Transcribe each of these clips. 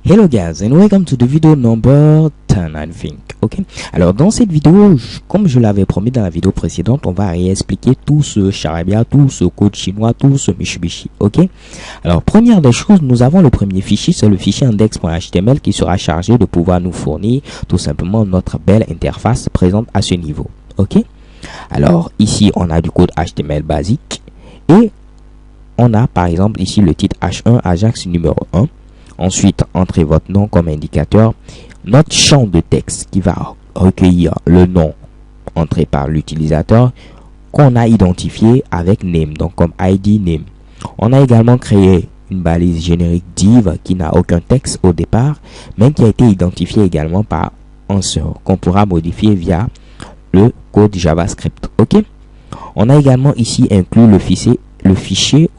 Hello guys and welcome to the video number 10 I think. Ok, alors dans cette vidéo, comme je l'avais promis dans la vidéo précédente, on va réexpliquer tout ce charabia, tout ce code chinois, tout ce Mitsubishi. Ok, alors première des choses, nous avons le premier fichier, c'est le fichier index.html qui sera chargé de pouvoir nous fournir tout simplement notre belle interface présente à ce niveau. Ok, alors ici on a du code HTML basique et on a par exemple ici le titre H1 Ajax numéro 1. Ensuite, entrez votre nom comme indicateur. Notre champ de texte qui va recueillir le nom entré par l'utilisateur qu'on a identifié avec name, donc comme ID name. On a également créé une balise générique div qui n'a aucun texte au départ, mais qui a été identifié également par answer qu'on pourra modifier via le code JavaScript. Ok. On a également ici inclus le fichier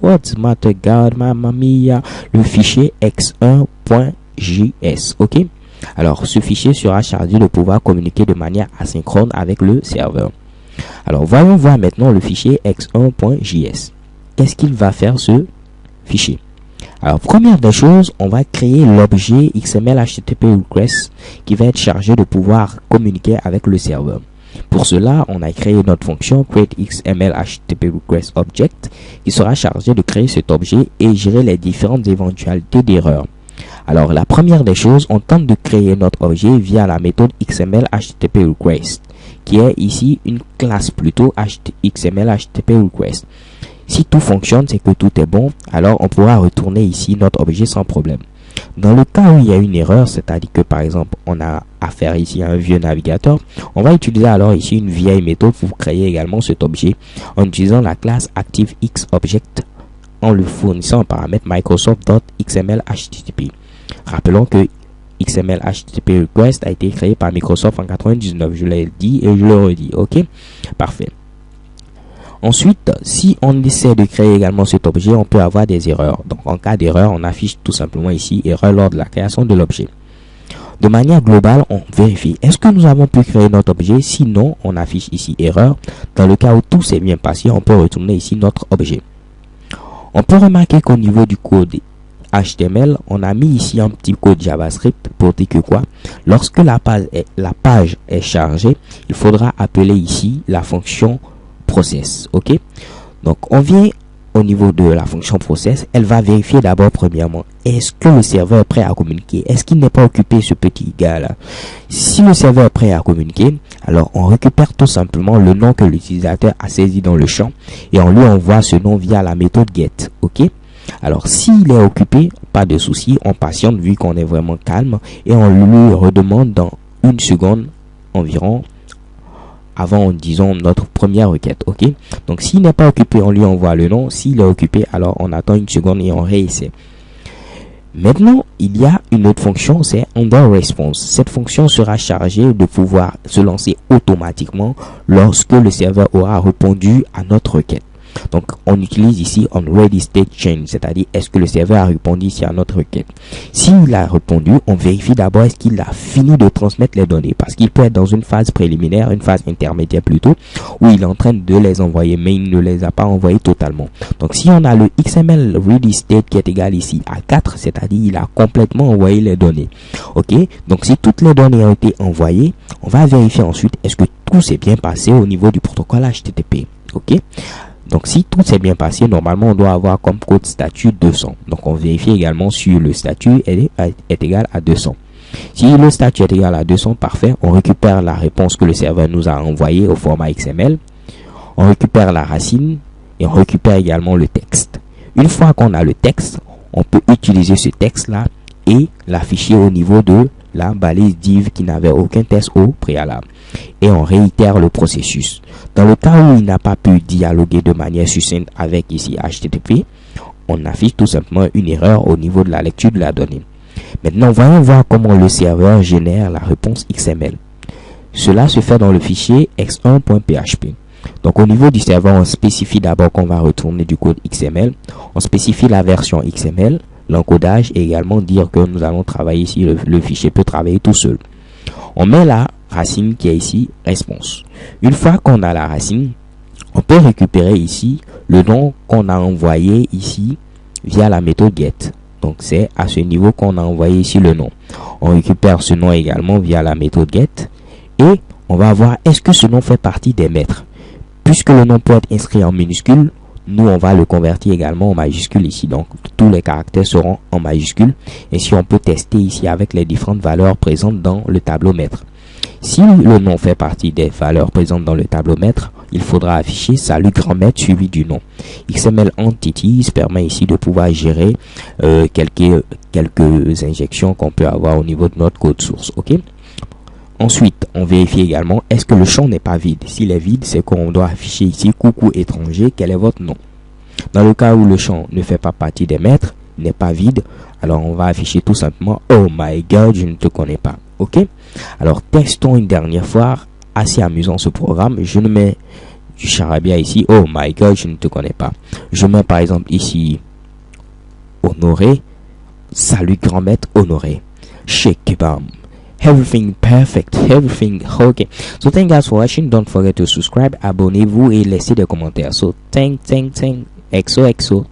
What's Matter God Mamma Mia, le fichier x1.js. ok, alors ce fichier sera chargé de pouvoir communiquer de manière asynchrone avec le serveur. Alors voyons voir maintenant le fichier x1.js. Qu'est-ce qu'il va faire ce fichier? Alors première des choses, on va créer l'objet XML HTTP request qui va être chargé de pouvoir communiquer avec le serveur. Pour cela, on a créé notre fonction createXMLHTTPRequestObject qui sera chargée de créer cet objet et gérer les différentes éventualités d'erreurs. Alors, la première des choses, on tente de créer notre objet via la méthode XMLHTTPRequest qui est ici une classe plutôt XMLHTTPRequest. Si tout fonctionne, c'est que tout est bon, alors on pourra retourner ici notre objet sans problème. Dans le cas où il y a une erreur, c'est-à-dire que par exemple on a affaire ici à un vieux navigateur, on va utiliser alors ici une vieille méthode pour créer également cet objet en utilisant la classe ActiveXObject en le fournissant en paramètre Microsoft.xmlHTTP. Rappelons que XMLHTTP request a été créé par Microsoft en 99, je l'ai dit et je le redis. Ok, parfait. Ensuite, si on essaie de créer également cet objet, on peut avoir des erreurs. Donc, en cas d'erreur, on affiche tout simplement ici erreur lors de la création de l'objet. De manière globale, on vérifie. Est-ce que nous avons pu créer notre objet? Sinon, on affiche ici erreur. Dans le cas où tout s'est bien passé, on peut retourner ici notre objet. On peut remarquer qu'au niveau du code HTML, on a mis ici un petit code JavaScript pour dire que quoi? Lorsque la page est chargée, il faudra appeler ici la fonction process. Ok, donc on vient au niveau de la fonction process. Elle va vérifier d'abord premièrement, est-ce que le serveur est prêt à communiquer? Est-ce qu'il n'est pas occupé, ce petit gars là? Si le serveur est prêt à communiquer, alors on récupère tout simplement le nom que l'utilisateur a saisi dans le champ et on lui envoie ce nom via la méthode get. Ok, alors s'il est occupé, pas de souci, on patiente vu qu'on est vraiment calme et on lui redemande dans une seconde environ avant, disons, notre première requête. Ok, donc s'il n'est pas occupé, on lui envoie le nom. S'il est occupé, alors on attend une seconde et on réessaie. Maintenant, il y a une autre fonction, c'est underResponse. Cette fonction sera chargée de pouvoir se lancer automatiquement lorsque le serveur aura répondu à notre requête. Donc, on utilise ici onReadyStateChange, c'est-à-dire est-ce que le serveur a répondu ici à notre requête. S'il a répondu, on vérifie d'abord est-ce qu'il a fini de transmettre les données, parce qu'il peut être dans une phase préliminaire, une phase intermédiaire plutôt, où il est en train de les envoyer, mais il ne les a pas envoyés totalement. Donc, si on a le XMLReadyState qui est égal ici à 4, c'est-à-dire il a complètement envoyé les données. Ok, donc si toutes les données ont été envoyées, on va vérifier ensuite est-ce que tout s'est bien passé au niveau du protocole HTTP. Ok. Donc, si tout s'est bien passé, normalement, on doit avoir comme code statut 200. Donc, on vérifie également si le statut est égal à 200. Si le statut est égal à 200, parfait. On récupère la réponse que le serveur nous a envoyée au format XML. On récupère la racine et on récupère également le texte. Une fois qu'on a le texte, on peut utiliser ce texte-là et l'afficher au niveau de la balise div qui n'avait aucun texte au préalable. Et on réitère le processus. Dans le cas où il n'a pas pu dialoguer de manière succincte avec ici HTTP, on affiche tout simplement une erreur au niveau de la lecture de la donnée. Maintenant, voyons voir comment le serveur génère la réponse XML. Cela se fait dans le fichier x1.php. Donc au niveau du serveur, on spécifie d'abord qu'on va retourner du code XML. On spécifie la version XML, l'encodage et également dire que nous allons travailler ici, le fichier peut travailler tout seul. On met la racine qui est ici response. Une fois qu'on a la racine, on peut récupérer ici le nom qu'on a envoyé ici via la méthode get. Donc c'est à ce niveau qu'on a envoyé ici le nom. On récupère ce nom également via la méthode get et on va voir est-ce que ce nom fait partie des maîtres. Puisque le nom peut être inscrit en minuscule, nous on va le convertir également en majuscule ici. Donc tous les caractères seront en majuscule. Et si on peut tester ici avec les différentes valeurs présentes dans le tableau maître. Si le nom fait partie des valeurs présentes dans le tableau maître, il faudra afficher salut grand maître suivi du nom. XML Entities permet ici de pouvoir gérer quelques injections qu'on peut avoir au niveau de notre code source. Ok. Ensuite, on vérifie également est-ce que le champ n'est pas vide. S'il est vide, c'est qu'on doit afficher ici coucou étranger, quel est votre nom. Dans le cas où le champ ne fait pas partie des maîtres, n'est pas vide, alors on va afficher tout simplement oh my god, je ne te connais pas. Ok. Alors testons une dernière fois. Assez amusant ce programme. Je ne mets du charabia ici. Oh my god, je ne te connais pas. Je mets par exemple ici Honoré. Salut grand maître Honoré. Shake bam. Everything perfect. Everything okay. So thank you guys for watching. Don't forget to subscribe, abonnez-vous et laissez des commentaires. So thank. XO.